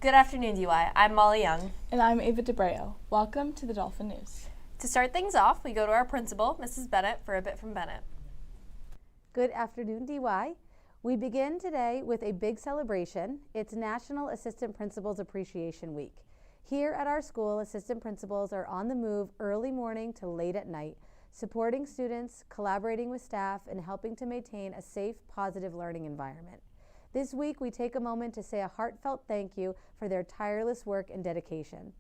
Good afternoon, DY. I'm Molly Young. And I'm Ava DeBreo. Welcome to the Dolphin News. To start things off, we go to our principal, Mrs. Bennett, for a bit from Bennett. Good afternoon, DY. We begin today with a big celebration. It's National Assistant Principals Appreciation Week. Here at our school, assistant principals are on the move early morning to late at night, supporting students, collaborating with staff, and helping to maintain a safe, positive learning environment. This week, we take a moment to say a heartfelt thank you for their tireless work and dedication.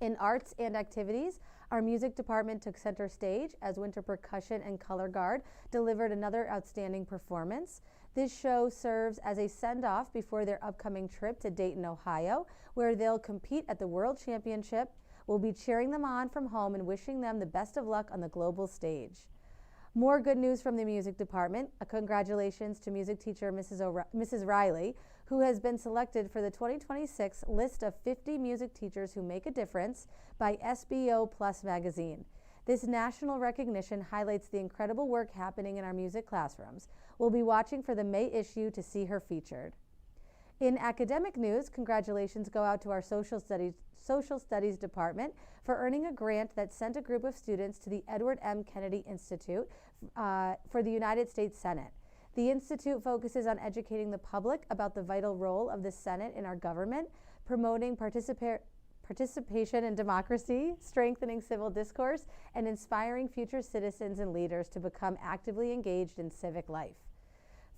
In arts and activities, our music department took center stage as Winter Percussion and Color Guard delivered another outstanding performance. This show serves as a send-off before their upcoming trip to Dayton, Ohio, where they'll compete at the World Championship. We'll be cheering them on from home and wishing them the best of luck on the global stage. More good news from the music department. A congratulations to music teacher Mrs. Riley, who has been selected for the 2026 list of 50 music teachers who make a difference by SBO Plus magazine. This national recognition highlights the incredible work happening in our music classrooms. We'll be watching for the May issue to see her featured. In academic news, congratulations go out to our social studies department for earning a grant that sent a group of students to the Edward M. Kennedy Institute for the United States Senate. The institute focuses on educating the public about the vital role of the Senate in our government, promoting participation in democracy, strengthening civil discourse, and inspiring future citizens and leaders to become actively engaged in civic life.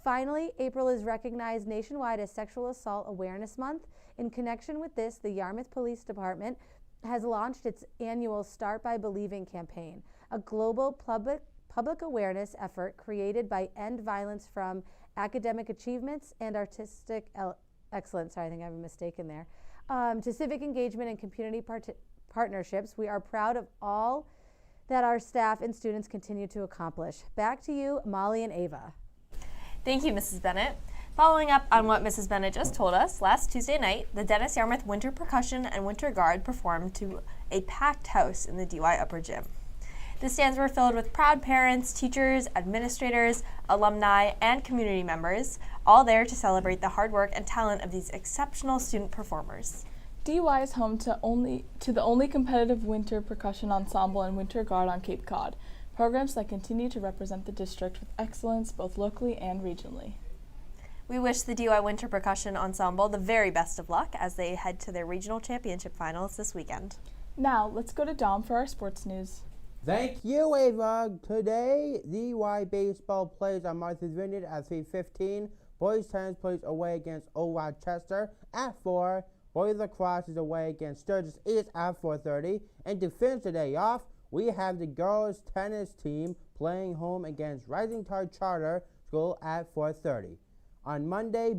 Finally, April is recognized nationwide as Sexual Assault Awareness Month. In connection with this, the Yarmouth Police Department has launched its annual Start by Believing campaign, a global public awareness effort created by End Violence from Academic Achievements and Artistic Excellence. Sorry, I think I have a mistake in there. To civic engagement and community partnerships. We are proud of all that our staff and students continue to accomplish. Back to you, Molly and Ava. Thank you, Mrs. Bennett. Following up on what Mrs. Bennett just told us, last Tuesday night, the Dennis Yarmouth Winter Percussion and Winter Guard performed to a packed house in the DY Upper Gym. The stands were filled with proud parents, teachers, administrators, alumni, and community members, all there to celebrate the hard work and talent of these exceptional student performers. DY is home to the only competitive winter percussion ensemble and winter guard on Cape Cod, programs that continue to represent the district with excellence both locally and regionally. We wish the DY Winter Percussion Ensemble the very best of luck as they head to their regional championship finals this weekend. Now, let's go to Dom for our sports news. Thank you, Ava. Today, DY baseball plays on Martha's Vineyard at 3:15. Boys tennis plays away against Old Rochester at 4. Boys lacrosse is away against Sturgis East at 4:30. And to finish the day off, we have the girls tennis team playing home against Rising Tide Charter School at 4:30. On Monday,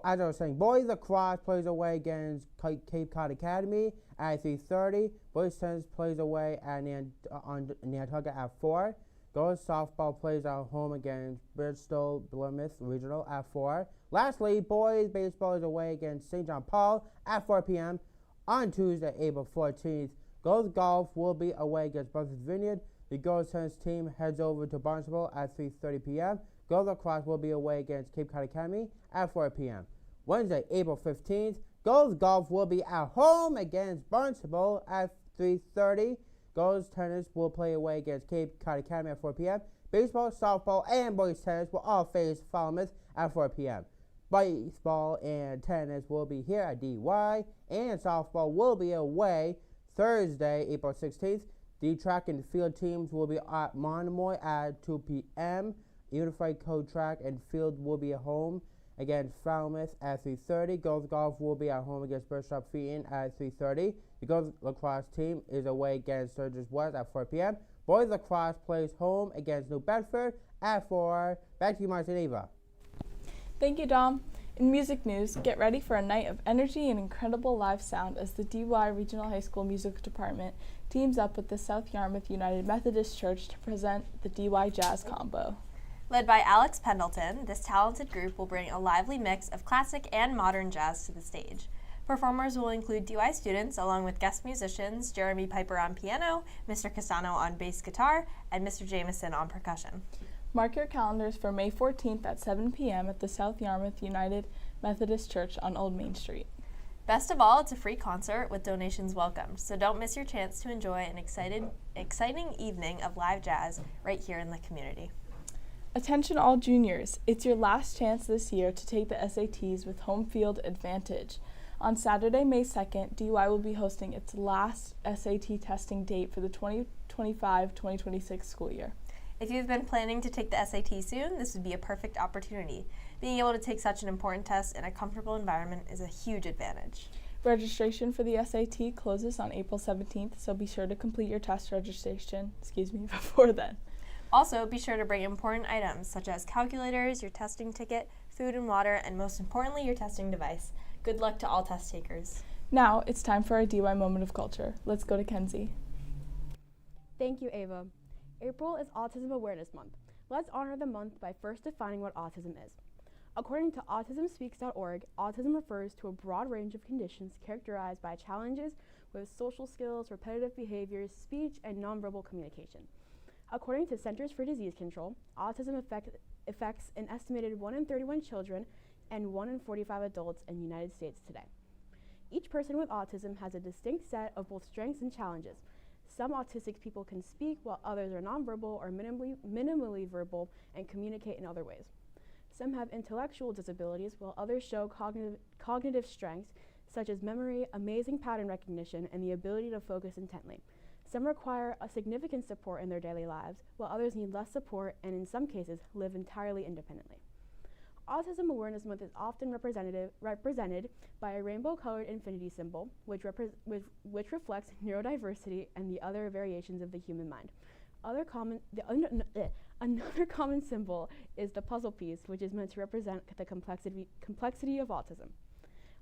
as I was saying, boys lacrosse plays away against Cape Cod Academy at 3:30. Boys tennis plays away at Nantucket at 4. Girls softball plays at home against Bristol Plymouth Regional at 4. Lastly, boys baseball is away against St. John Paul at 4 p.m. On Tuesday, April 14th. Girls golf will be away against Martha's Vineyard. The girls tennis team heads over to Barnstable at 3:30 p.m. Girls lacrosse will be away against Cape Cod Academy at 4 p.m. Wednesday, April 15th. Girls golf will be at home against Barnstable at 3:30. Girls tennis will play away against Cape Cod Academy at 4 p.m. Baseball, softball, and boys tennis will all face Falmouth at 4 p.m. Baseball and tennis will be here at DY, and softball will be away Thursday, April 16th. The track and field teams will be at Monomoy at 2 p.m. Unified Code Track and Field will be at home against Falmouth at 3:30. Girls golf will be at home against Bishop Featon at 3:30. The girls lacrosse team is away against Sturgis West at 4 p.m. Boys lacrosse plays home against New Bedford at 4. Back to you, Marcia and Eva. Thank you, Dom. In music news, get ready for a night of energy and incredible live sound as the DY Regional High School Music Department teams up with the South Yarmouth United Methodist Church to present the DY Jazz Combo. Led by Alex Pendleton, this talented group will bring a lively mix of classic and modern jazz to the stage. Performers will include DY students along with guest musicians Jeremy Piper on piano, Mr. Castano on bass guitar, and Mr. Jameson on percussion. Mark your calendars for May 14th at 7 p.m. at the South Yarmouth United Methodist Church on Old Main Street. Best of all, it's a free concert with donations welcome, so don't miss your chance to enjoy an exciting evening of live jazz right here in the community. Attention all juniors, it's your last chance this year to take the SATs with home field advantage. On Saturday, May 2nd, DY will be hosting its last SAT testing date for the 2025-2026 school year. If you've been planning to take the SAT soon, this would be a perfect opportunity. Being able to take such an important test in a comfortable environment is a huge advantage. Registration for the SAT closes on April 17th, so be sure to complete your test registration, before then. Also, be sure to bring important items such as calculators, your testing ticket, food and water, and most importantly, your testing device. Good luck to all test takers. Now, it's time for our DY Moment of Culture. Let's go to Kenzie. Thank you, Ava. April is Autism Awareness Month. Let's honor the month by first defining what autism is. According to autismspeaks.org, autism refers to a broad range of conditions characterized by challenges with social skills, repetitive behaviors, speech, and nonverbal communication. According to Centers for Disease Control, autism affects an estimated 1 in 31 children and 1 in 45 adults in the United States today. Each person with autism has a distinct set of both strengths and challenges. Some autistic people can speak while others are nonverbal or minimally verbal and communicate in other ways. Some have intellectual disabilities while others show cognitive strengths such as memory, amazing pattern recognition, and the ability to focus intently. Some require a significant support in their daily lives, while others need less support and in some cases live entirely independently. Autism Awareness Month is often represented by a rainbow-colored infinity symbol, which reflects neurodiversity and the other variations of the human mind. Another common symbol is the puzzle piece, which is meant to represent the complexity of autism.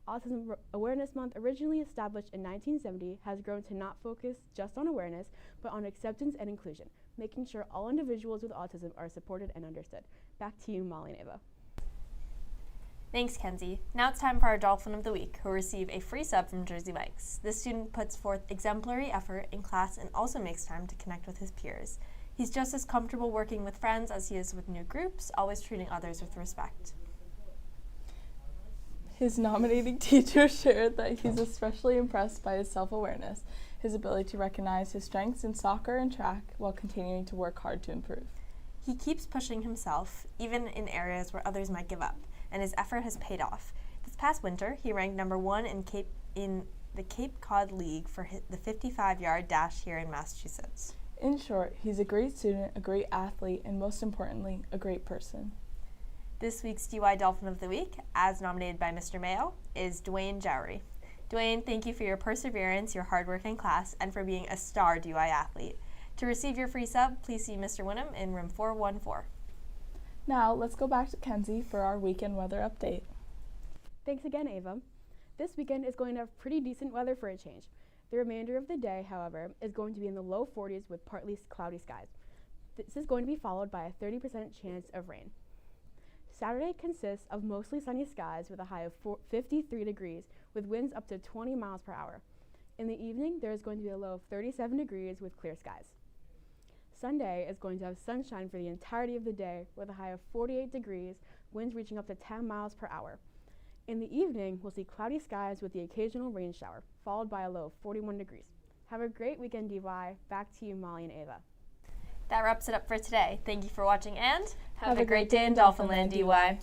Autism Awareness Month, originally established in 1970, has grown to not focus just on awareness, but on acceptance and inclusion, making sure all individuals with autism are supported and understood. Back to you, Molly and Ava. Thanks, Kenzie. Now it's time for our Dolphin of the Week, who will receive a free sub from Jersey Mike's. This student puts forth exemplary effort in class and also makes time to connect with his peers. He's just as comfortable working with friends as he is with new groups, always treating others with respect. His nominating teacher shared that he's especially impressed by his self-awareness, his ability to recognize his strengths in soccer and track while continuing to work hard to improve. He keeps pushing himself, even in areas where others might give up, and his effort has paid off. This past winter, he ranked number 1 in the Cape Cod League for the 55-yard dash here in Massachusetts. In short, he's a great student, a great athlete, and most importantly, a great person. This week's DY Dolphin of the Week, as nominated by Mr. Mayo, is Dwayne Jowry. Dwayne, thank you for your perseverance, your hard work in class, and for being a star DY athlete. To receive your free sub, please see Mr. Winham in room 414. Now, let's go back to Kenzie for our weekend weather update. Thanks again, Ava. This weekend is going to have pretty decent weather for a change. The remainder of the day, however, is going to be in the low 40s with partly cloudy skies. This is going to be followed by a 30% chance of rain. Saturday consists of mostly sunny skies with a high of 53 degrees with winds up to 20 miles per hour. In the evening, there is going to be a low of 37 degrees with clear skies. Sunday is going to have sunshine for the entirety of the day with a high of 48 degrees, winds reaching up to 10 miles per hour. In the evening, we'll see cloudy skies with the occasional rain shower, followed by a low of 41 degrees. Have a great weekend, DY. Back to you, Molly and Ava. That wraps it up for today. Thank you for watching and have a great day in Dolphinland, DY.